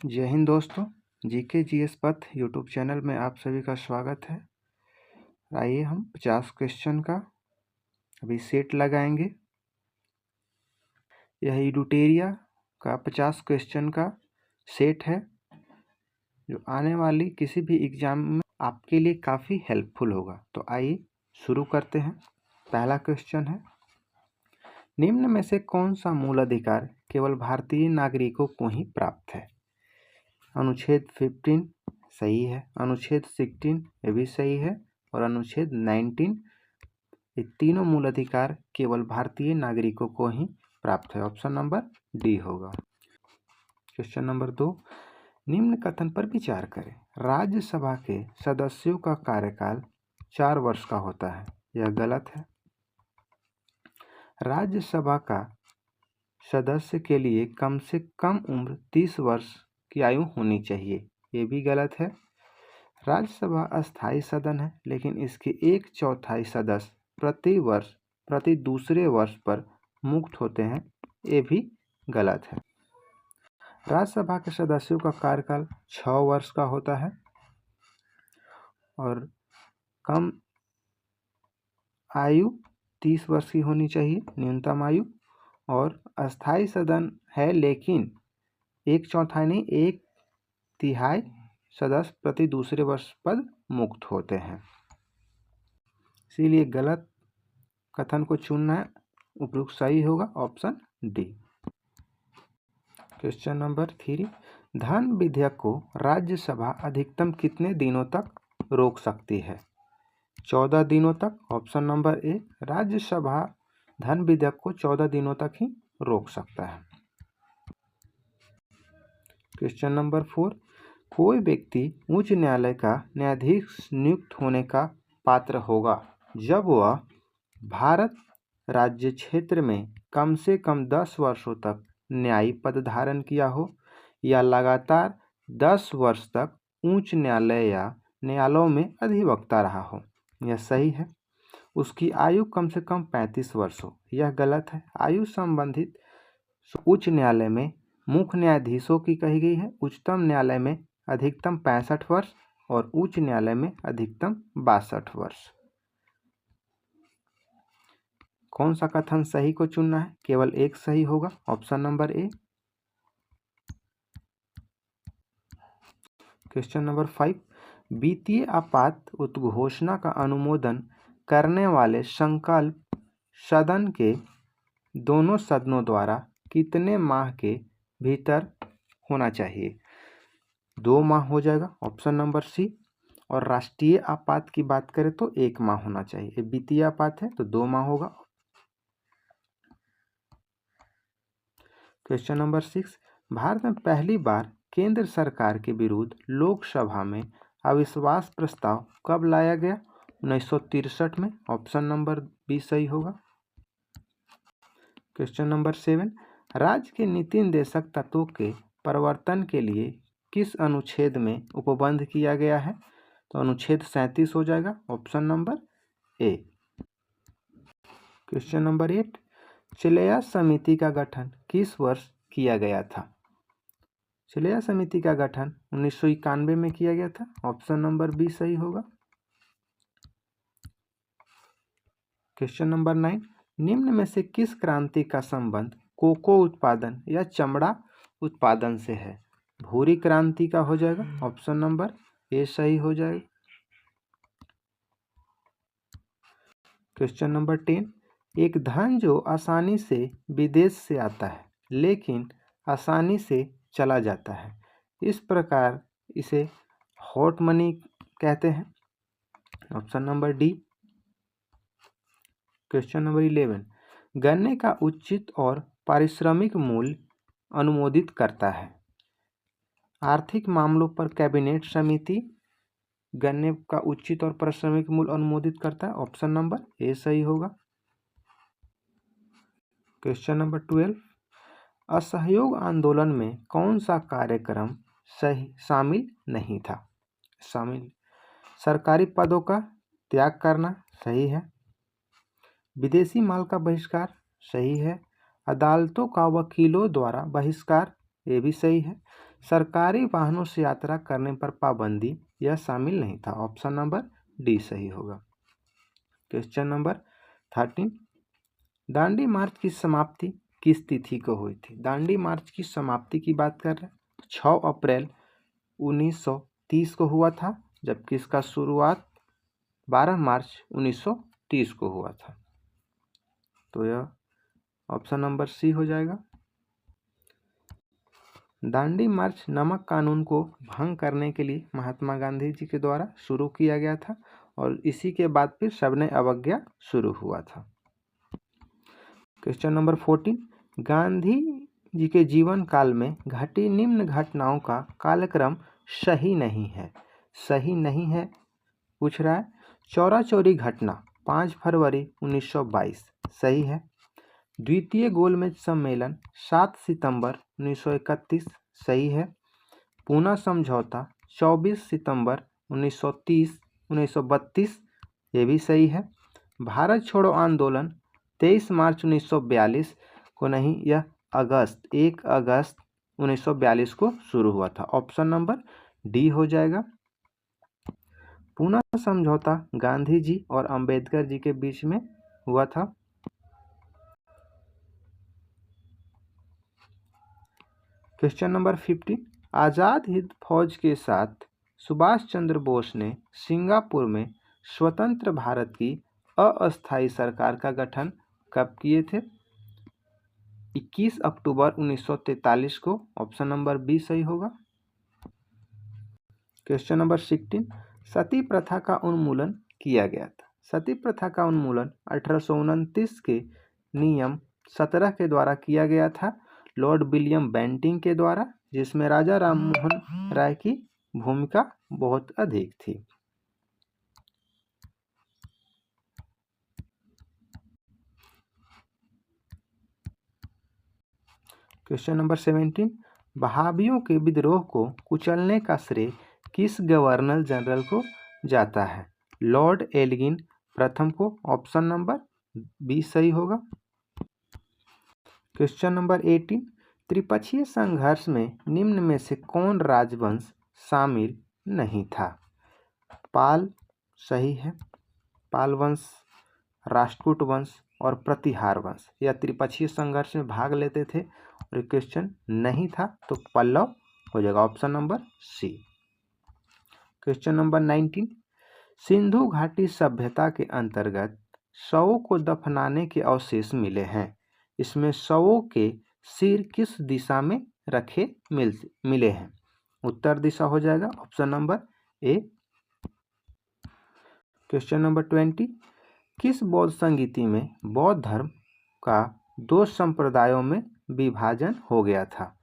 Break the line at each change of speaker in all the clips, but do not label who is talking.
जय हिंद दोस्तों, GK GS पथ यूट्यूब चैनल में आप सभी का स्वागत है। आइए हम 50 क्वेश्चन का अभी सेट लगाएंगे। यह यूटेरिया का 50 क्वेश्चन का सेट है जो आने वाली किसी भी एग्जाम में आपके लिए काफ़ी हेल्पफुल होगा। तो आइए शुरू करते हैं। पहला क्वेश्चन है, निम्न में से कौन सा मूल अधिकार केवल भारतीय नागरिकों को ही प्राप्त है? अनुच्छेद 15 सही है, अनुच्छेद 16 ये भी सही है और अनुच्छेद 19 ये तीनों मूल अधिकार केवल भारतीय नागरिकों को ही प्राप्त है। ऑप्शन नंबर डी होगा। क्वेश्चन नंबर 2, निम्न कथन पर विचार करें। राज्यसभा के सदस्यों का कार्यकाल 4 वर्ष का होता है। यह गलत है। राज्यसभा का सदस्य के लिए कम से कम उम्र 30 वर्ष की आयु होनी चाहिए। ये भी गलत है। राज्यसभा अस्थायी सदन है, लेकिन इसके 1/4 सदस्य प्रति दूसरे वर्ष पर मुक्त होते हैं। ये भी गलत है। राज्यसभा के सदस्यों का कार्यकाल 6 वर्ष का होता है और कम आयु 30 वर्ष की होनी चाहिए, न्यूनतम आयु। और अस्थायी सदन है, लेकिन 1/4 नहीं 1/3 सदस्य प्रति दूसरे वर्ष पर मुक्त होते हैं। इसीलिए गलत कथन को चुनना है। उपयुक्त सही होगा ऑप्शन डी। क्वेश्चन नंबर 3, धन विधेयक को राज्यसभा अधिकतम कितने दिनों तक रोक सकती है? 14 दिनों तक। ऑप्शन नंबर ए, राज्यसभा धन विधेयक को 14 दिनों तक ही रोक सकता है। क्वेश्चन नंबर 4, कोई व्यक्ति उच्च न्यायालय का न्यायाधीश नियुक्त होने का पात्र होगा जब वह भारत राज्य क्षेत्र में कम से कम 10 वर्षों तक न्यायिक पद धारण किया हो या लगातार 10 वर्ष तक उच्च न्यायालय या न्यायालयों में अधिवक्ता रहा हो। यह सही है। उसकी आयु कम से कम 35 वर्ष हो। यह गलत है। आयु संबंधित उच्च न्यायालय में मुख्य न्यायाधीशों की कही गई है। उच्चतम न्यायालय में अधिकतम 65 वर्ष और उच्च न्यायालय में अधिकतम 62 वर्ष। कौन सा कथन सही को चुनना है? केवल एक सही होगा, option number A. Question number 5, वित्तीय आपात उद्घोषणा का अनुमोदन करने वाले संकल्प सदन के दोनों सदनों द्वारा कितने माह के भीतर होना चाहिए? 2 माह हो जाएगा, ऑप्शन नंबर सी। और राष्ट्रीय आपात की बात करें तो 1 माह होना चाहिए। वित्तीय आपात है तो 2 माह होगा। क्वेश्चन नंबर 6, भारत में पहली बार केंद्र सरकार के विरुद्ध लोकसभा में अविश्वास प्रस्ताव कब लाया गया? 1963 में। ऑप्शन नंबर बी सही होगा। क्वेश्चन नंबर 7, राज्य के नीति निर्देशक तत्वों के परिवर्तन के लिए किस अनुच्छेद में उपबंध किया गया है? तो अनुच्छेद 37 हो जाएगा, option number A. Question number 8, Chelliah समिति का गठन किस वर्ष किया गया था? चिलैया समिति का गठन 1991 में किया गया था। ऑप्शन नंबर बी सही होगा। क्वेश्चन नंबर 9, निम्न में से किस क्रांति का संबंध कोको उत्पादन या चमड़ा उत्पादन से है? भूरी क्रांति का हो जाएगा, ऑप्शन नंबर ए सही हो जाएगा। क्वेश्चन नंबर 10, एक धन जो आसानी से विदेश से आता है लेकिन आसानी से चला जाता है, इस प्रकार इसे हॉट मनी कहते हैं। Option number D. Question number 11, गन्ने का उचित और पारिश्रमिक मूल्य अनुमोदित करता है? आर्थिक मामलों पर कैबिनेट समिति गन्ने का उचित और पारिश्रमिक मूल्य अनुमोदित करता है। ऑप्शन नंबर ए सही होगा। क्वेश्चन नंबर 12, असहयोग आंदोलन में कौन सा कार्यक्रम शामिल नहीं था? सरकारी पदों का त्याग करना सही है। विदेशी माल का बहिष्कार सही है। अदालतों का वकीलों द्वारा बहिष्कार ये भी सही है। सरकारी वाहनों से यात्रा करने पर पाबंदी, यह शामिल नहीं था। ऑप्शन नंबर डी सही होगा। क्वेश्चन नंबर 13, दांडी मार्च की समाप्ति किस तिथि को हुई थी? दांडी मार्च की समाप्ति की बात कर रहे हैं 6 अप्रैल 1930 को हुआ था, जबकि इसका शुरुआत 12 मार्च 1930 को हुआ था। तो यह ऑप्शन नंबर सी हो जाएगा। दांडी मार्च नमक कानून को भंग करने के लिए महात्मा गांधी जी के द्वारा शुरू किया गया था और इसी के बाद फिर सविनय अवज्ञा शुरू हुआ था। क्वेश्चन नंबर 14, गांधी जी के जीवन काल में घटी निम्न घटनाओं का कालक्रम सही नहीं है। सही नहीं है पूछ रहा है। चौरा चौरी घटना 5 फरवरी 1922 सही है। द्वितीय गोलमेज सम्मेलन 7 सितंबर 1931 सही है। पूना समझौता 24 सितंबर 1932 ये भी सही है। भारत छोड़ो आंदोलन 23 मार्च 1942 को नहीं, यह 1 अगस्त 1942 को शुरू हुआ था। ऑप्शन नंबर डी हो जाएगा। पूना समझौता गांधी जी और अंबेडकर जी के बीच में हुआ था। क्वेश्चन नंबर 15, आज़ाद हिंद फौज के साथ सुभाष चंद्र बोस ने सिंगापुर में स्वतंत्र भारत की अस्थायी सरकार का गठन कब किए थे? 21 अक्टूबर 1943 को। ऑप्शन नंबर बी सही होगा। क्वेश्चन नंबर 16, सती प्रथा का उन्मूलन किया गया था। सती प्रथा का उन्मूलन 1829 के नियम 17 के द्वारा किया गया था, लॉर्ड विलियम बेंटिंक के द्वारा, जिसमें राजा राममोहन राय की भूमिका बहुत अधिक थी। क्वेश्चन नंबर 17, वहाबियों के विद्रोह को कुचलने का श्रेय किस गवर्नर जनरल को जाता है? लॉर्ड एल्गिन प्रथम को। ऑप्शन नंबर बी सही होगा। क्वेश्चन नंबर 18, त्रिपक्षीय संघर्ष में निम्न में से कौन राजवंश शामिल नहीं था? पाल सही है। पाल वंश, राष्ट्रकूट वंश और प्रतिहार वंश यह त्रिपक्षीय संघर्ष में भाग लेते थे और क्वेश्चन नहीं था तो पल्लव हो जाएगा। Option number C. Question number 19, Sindhu घाटी सभ्यता के अंतर्गत शवों को दफनाने के अवशेष मिले हैं। इसमें शवों के सिर किस दिशा में रखे मिले हैं? उत्तर दिशा हो जाएगा। Option number A. Question number 20, किस बौद्ध संगीति में बौद्ध धर्म का 2 संप्रदायों में विभाजन हो गया था?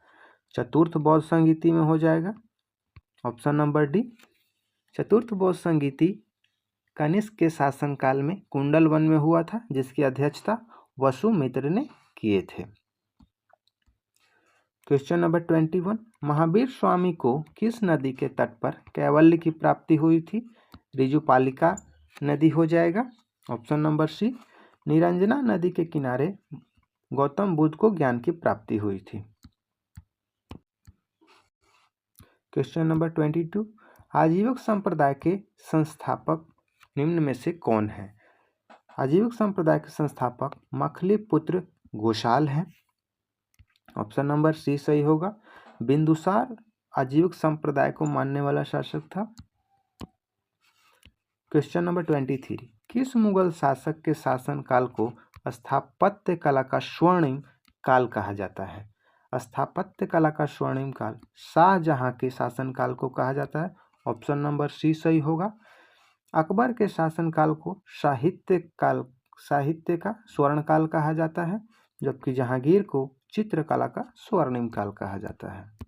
चतुर्थ बौद्ध संगीति में हो जाएगा। Option number D. चतुर्थ बौद्ध संगीति कनिष्क के शासनकाल में कुंडल वन में हुआ था, जिसकी अध्यक्षता वसुमित्र ने किए थे। क्वेश्चन नंबर 21, महावीर स्वामी को किस नदी के तट पर कैवल्य की प्राप्ति हुई थी? रिजुपालिका नदी हो जाएगा। ऑप्शन नंबर सी। निरंजना नदी के किनारे गौतम बुद्ध को ज्ञान की प्राप्ति हुई थी। क्वेश्चन नंबर 22, आजीविक संप्रदाय के संस्थापक निम्न में से कौन है? आजीविक संप्रदाय के संस्थापक मखली पुत्र घोषाल हैं। ऑप्शन नंबर सी सही होगा। बिंदुसार आजीविक संप्रदाय को मानने वाला शासक था। क्वेश्चन नंबर 23, किस मुगल शासक के शासन काल को स्थापत्य कला का स्वर्णिम काल कहा जाता है? स्थापत्य कला का स्वर्णिम काल शाहजहां के शासनकाल को कहा जाता है। ऑप्शन नंबर सी सही होगा। अकबर के शासनकाल को साहित्य का स्वर्ण काल कहा जाता है, जबकि जहांगीर को चित्रकला का स्वर्णिम काल कहा जाता है।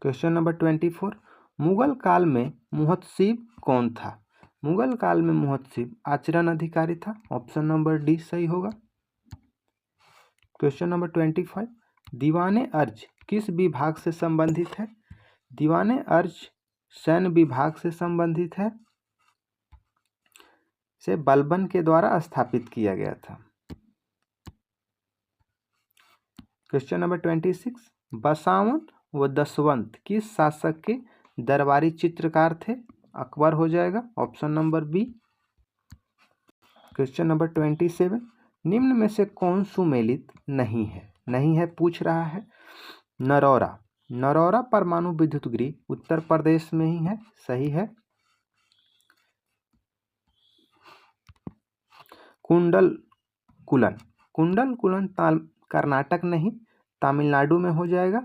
क्वेश्चन नंबर 24, मुगल काल में मुहत्तसिब कौन था? मुगल काल में मुहत्तसिब आचरण अधिकारी था। ऑप्शन नंबर डी सही होगा। क्वेश्चन नंबर 25, दीवाने अर्ज किस विभाग से संबंधित है? दीवाने अर्ज सैन्य विभाग से संबंधित है, से बलबन के द्वारा स्थापित किया गया था। क्वेश्चन नंबर 26, बसावन व दशवंत किस शासक के दरबारी चित्रकार थे? अकबर हो जाएगा, option number B. Question number 27, निम्न में से कौन सुमेलित नहीं है? नहीं है पूछ रहा है। नरौरा, नरौरा परमाणु विद्युत गृह उत्तर प्रदेश में ही है, सही है। कुंडलकुलन, कुंडलकुलन कर्नाटक नहीं तमिलनाडु में हो जाएगा,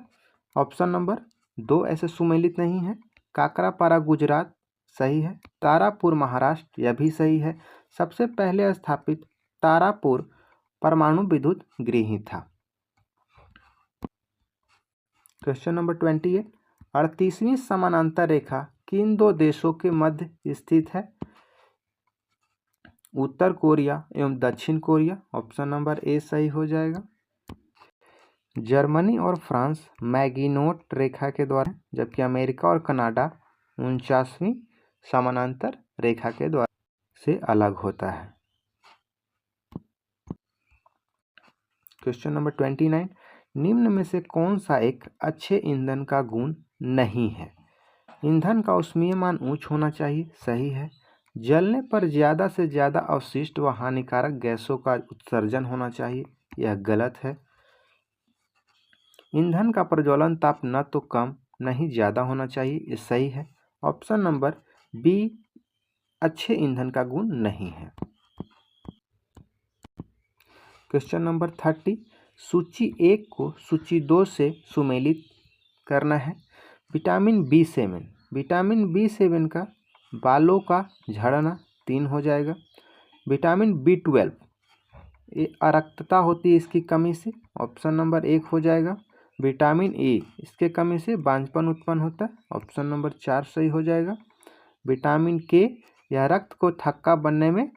ऑप्शन नंबर 2 ऐसे सुमेलित नहीं है। काकरापारा गुजरात, सही है। तारापुर महाराष्ट्र, यह भी सही है। सबसे पहले स्थापित तारापुर परमाणु विद्युत गृह ही था। क्वेश्चन नंबर 28, 38वीं समानांतर रेखा किन दो देशों के मध्य स्थित है? उत्तर कोरिया एवं दक्षिण कोरिया, ऑप्शन नंबर ए सही हो जाएगा। जर्मनी और फ्रांस मैगिनोट रेखा के द्वारा, जबकि अमेरिका और कनाडा 49वीं समानांतर रेखा के द्वारा से अलग होता है। क्वेश्चन नंबर 29, निम्न में से कौन सा एक अच्छे ईंधन का गुण नहीं है? ईंधन का ऊष्मीयमान उच्च होना चाहिए, सही है। जलने पर ज़्यादा से ज़्यादा अवशिष्ट व हानिकारक गैसों का उत्सर्जन होना चाहिए, यह गलत है। ईंधन का प्रज्वलन ताप न तो कम न ही ज़्यादा होना चाहिए, ये सही है। ऑप्शन नंबर बी अच्छे ईंधन का गुण नहीं है। क्वेश्चन नंबर 30, सूची 1 को सूची 2 से सुमेलित करना है। विटामिन B7, विटामिन B7 का बालों का झड़ना 3 हो जाएगा। विटामिन B12 ये अरक्तता होती है इसकी कमी से, ऑप्शन नंबर 1 हो जाएगा। विटामिन ए इसके कमी से बांझपन उत्पन्न होता है, ऑप्शन नंबर 4 सही हो जाएगा। विटामिन के यह रक्त को थक्का बनने में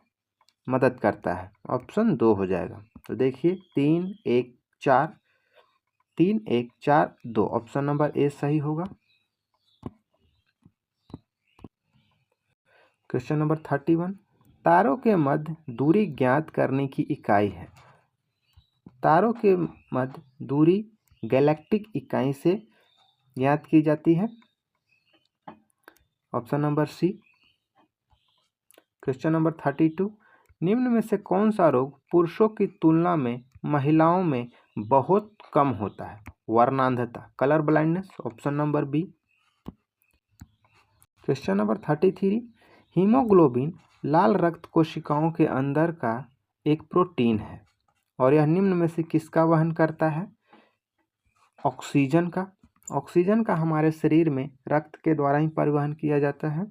मदद करता है, ऑप्शन 2 हो जाएगा। तो देखिए 3 1 4 3 1 4 2, ऑप्शन नंबर ए सही होगा। क्वेश्चन नंबर 31, तारों के मध्य दूरी ज्ञात करने की इकाई है। तारों के मध्य दूरी गैलेक्टिक इकाई से ज्ञात की जाती है, option number C. Question number 32, निम्न में से कौन सा रोग पुरुषों की तुलना में महिलाओं में बहुत कम होता है? वर्णांधता, colour blindness, option number B. Question number 33, haemoglobin लाल रक्त कोशिकाओं के अंदर का एक प्रोटीन है और यह निम्न में से किसका वहन करता है? ऑक्सीजन का। ऑक्सीजन का हमारे शरीर में रक्त के द्वारा ही परिवहन किया जाता है,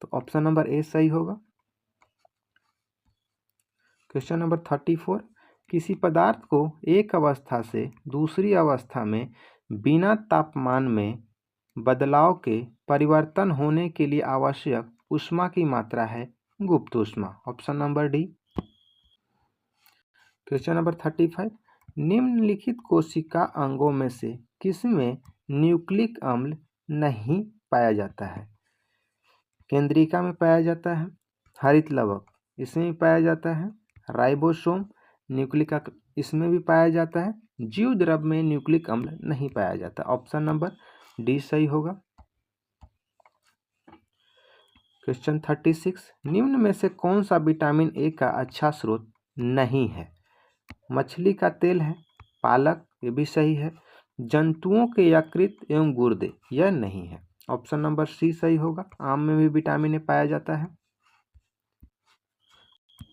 तो ऑप्शन नंबर ए सही होगा। क्वेश्चन नंबर 34, किसी पदार्थ को एक अवस्था से दूसरी अवस्था में बिना तापमान में बदलाव के परिवर्तन होने के लिए आवश्यक ऊष्मा की मात्रा है गुप्त ऊष्मा, option number D. Question number 35, निम्नलिखित कोशिका अंगों में से किसमें न्यूक्लिक अम्ल नहीं पाया जाता है? केंद्रिका में पाया जाता है, हरित लवक इसमें भी पाया जाता है, राइबोसोम न्यूक्लिक इसमें भी पाया जाता है, जीव द्रव में न्यूक्लिक अम्ल नहीं पाया जाता, ऑप्शन नंबर डी सही होगा। क्वेश्चन 36, निम्न में से कौन सा विटामिन ए का अच्छा स्रोत नहीं है? मछली का तेल है, पालक ये भी सही है, जंतुओं के यकृत एवं गुर्दे यह नहीं है, ऑप्शन नंबर सी सही होगा। आम में भी विटामिन ए पाया जाता है।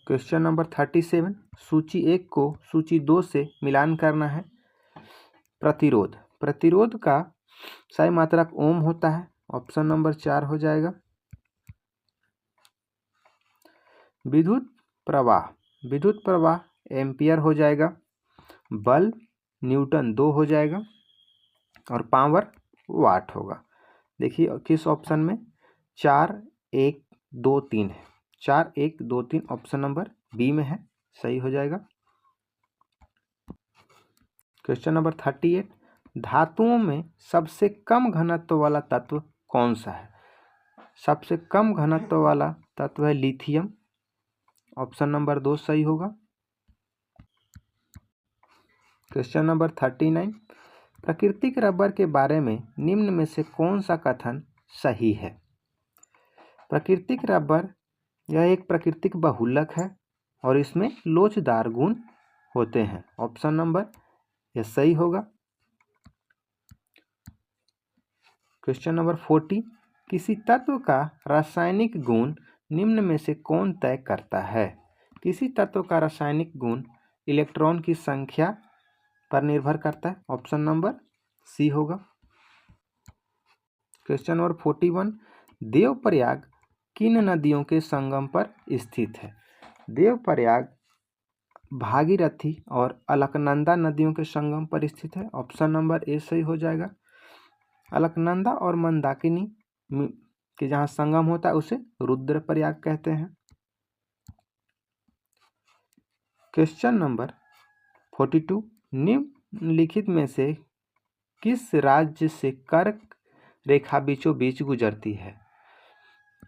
क्वेश्चन नंबर 37, सूची 1 को सूची 2 से मिलान करना है। प्रतिरोध, प्रतिरोध का सही मात्रक ओम होता है, ऑप्शन नंबर 4 हो जाएगा। विद्युत प्रवाह, विद्युत प्रवाह एम्पियर हो जाएगा। बल न्यूटन 2 हो जाएगा और पावर वाट होगा। देखिए किस ऑप्शन में 4 1 2 3 है, 4 1 2 3 ऑप्शन नंबर बी में है, सही हो जाएगा। क्वेश्चन नंबर 38, धातुओं में सबसे कम घनत्व वाला तत्व कौन सा है? सबसे कम घनत्व वाला तत्व है लिथियम, ऑप्शन नंबर 2 सही होगा। क्वेश्चन नंबर 39, प्राकृतिक रबर के बारे में निम्न में से कौन सा कथन सही है? प्राकृतिक रबर यह एक प्राकृतिक बहुलक है और इसमें लोचदार गुण होते हैं। ऑप्शन नंबर यह सही होगा। क्वेश्चन नंबर 40, किसी तत्व का रासायनिक गुण निम्न में से कौन तय करता है? किसी तत्व का रासायनिक गुण इलेक्ट्रॉन की संख्या पर निर्भर करता है। ऑप्शन नंबर सी होगा। क्वेश्चन नंबर 41, देवप्रयाग किन नदियों के संगम पर स्थित है? देवप्रयाग भागीरथी और अलकनंदा नदियों के संगम पर स्थित है। ऑप्शन नंबर ए सही हो जाएगा। अलकनंदा और मंदाकिनी के जहाँ संगम होता है उसे रुद्रप्रयाग कहते हैं। क्वेश्चन नंबर 42, निम्नलिखित में से किस राज्य से कर्क रेखा बीचों बीच गुजरती है?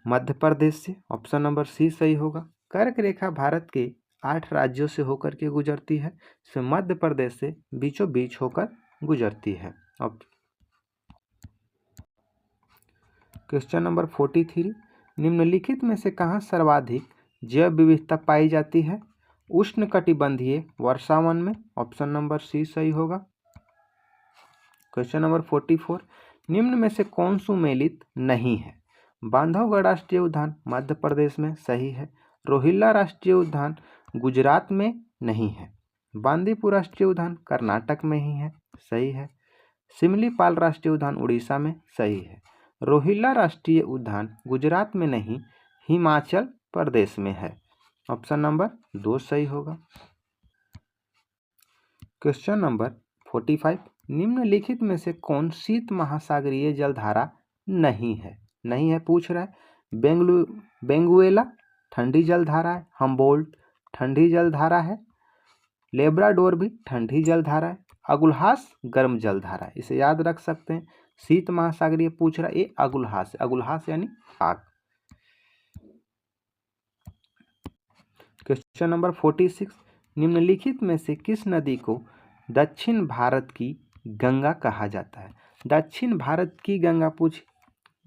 मध्य प्रदेश से। ऑप्शन नंबर सी सही होगा। कर्क रेखा भारत के 8 राज्यों से होकर के गुजरती है। इसमें मध्य प्रदेश से बीचों बीच होकर गुजरती है। अब क्वेश्चन नंबर 43, निम्नलिखित में से कहाँ सर्वाधिक जैव विविधता पाई जाती है? उष्णकटिबंधीय वर्षावन में। ऑप्शन नंबर सी सही होगा। क्वेश्चन नंबर 44, निम्न में से कौन सुमेलित नहीं है? बांधवगढ़ राष्ट्रीय उद्यान मध्य प्रदेश में सही है। रोहिल्ला राष्ट्रीय उद्यान गुजरात में नहीं है। बांदीपुर राष्ट्रीय उद्यान कर्नाटक में ही है, सही है। सिमलीपाल राष्ट्रीय उद्यान उड़ीसा में, सही है। रोहिल्ला राष्ट्रीय उद्यान गुजरात में नहीं, हिमाचल प्रदेश में है। ऑप्शन नंबर 2 सही होगा। क्वेश्चन नंबर 45, निम्नलिखित में से कौन शीत महासागरीय जलधारा नहीं है? नहीं है पूछ रहा है। बेंगुएला ठंडी जलधारा है। हम्बोल्ट ठंडी जलधारा है। लेब्राडोर भी ठंडी जलधारा है। अगुल्हास गर्म जलधारा है। इसे याद रख सकते हैं। शीत महासागरीय पूछ रहा है, ये अगुल्हास है। अगुल्हास यानी आग। क्वेश्चन नंबर 46, निम्नलिखित में से किस नदी को दक्षिण भारत की गंगा कहा जाता है? दक्षिण भारत की गंगा पूछ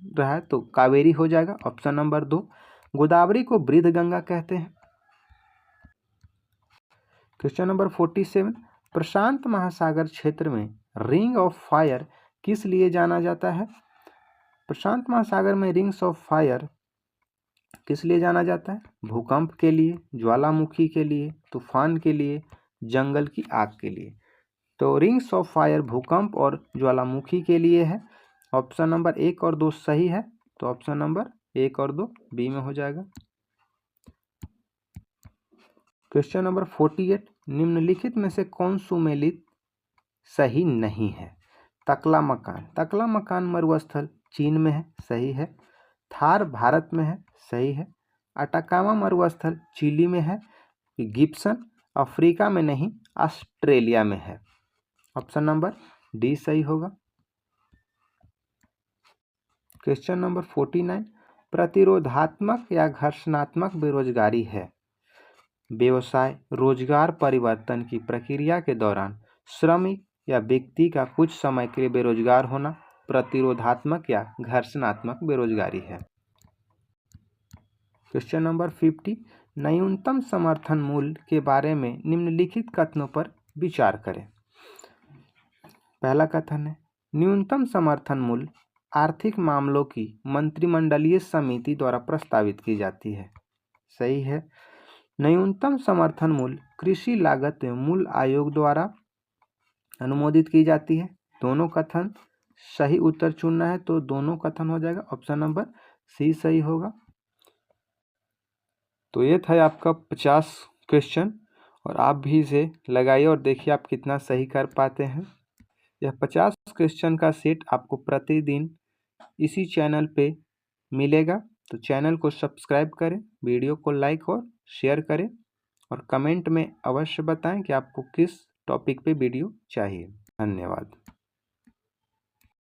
रहा है तो कावेरी हो जाएगा। Option number 2। गोदावरी को बृहद गंगा कहते हैं। क्वेश्चन नंबर 47, प्रशांत महासागर क्षेत्र में रिंग ऑफ फायर किस लिए जाना जाता है? प्रशांत महासागर में रिंग्स ऑफ फायर किस लिए जाना जाता है? भूकंप के लिए, ज्वालामुखी के लिए, तूफान के लिए, जंगल की आग के लिए। तो रिंग्स ऑफ फायर भूकंप और ज्वालामुखी के लिए है। ऑप्शन नंबर 1 और 2 सही है, तो ऑप्शन नंबर 1 और 2 बी में हो जाएगा। क्वेश्चन नंबर 48, निम्नलिखित में से कौन सुमेलित सही नहीं है? तकला मकान। तकला मकान मरुस्थल चीन में है, सही है। थार भारत में है, सही है। अटाकामा मरुस्थल चिली में है। गिब्सन अफ्रीका में नहीं, ऑस्ट्रेलिया में है। ऑप्शन नंबर डी सही होगा। क्वेश्चन नंबर 49, प्रतिरोधात्मक या घर्षणात्मक बेरोजगारी है? व्यवसाय रोजगार परिवर्तन की प्रक्रिया के दौरान श्रमिक या व्यक्ति का कुछ समय के लिए बेरोजगार होना प्रतिरोधात्मक या घर्षणात्मक बेरोजगारी है। क्वेश्चन नंबर 50, न्यूनतम समर्थन मूल्य के बारे में निम्नलिखित कथनों पर विचार करें। पहला कथन है, न्यूनतम समर्थन मूल्य आर्थिक मामलों की मंत्रिमंडलीय समिति द्वारा प्रस्तावित की जाती है, सही है। न्यूनतम समर्थन मूल्य कृषि लागत एवं मूल्य आयोग द्वारा अनुमोदित की जाती है। दोनों कथन सही उत्तर चुनना है तो दोनों कथन हो जाएगा। ऑप्शन नंबर सी सही होगा। तो ये था आपका 50 क्वेश्चन और आप भी इसे लगाइए और देखिए आप कितना सही कर पाते हैं। यह 50 क्वेश्चन का सेट आपको प्रतिदिन इसी चैनल पे मिलेगा, तो चैनल को सब्सक्राइब करें, वीडियो को लाइक और शेयर करें और कमेंट में अवश्य बताएं कि आपको किस टॉपिक पे वीडियो चाहिए। धन्यवाद।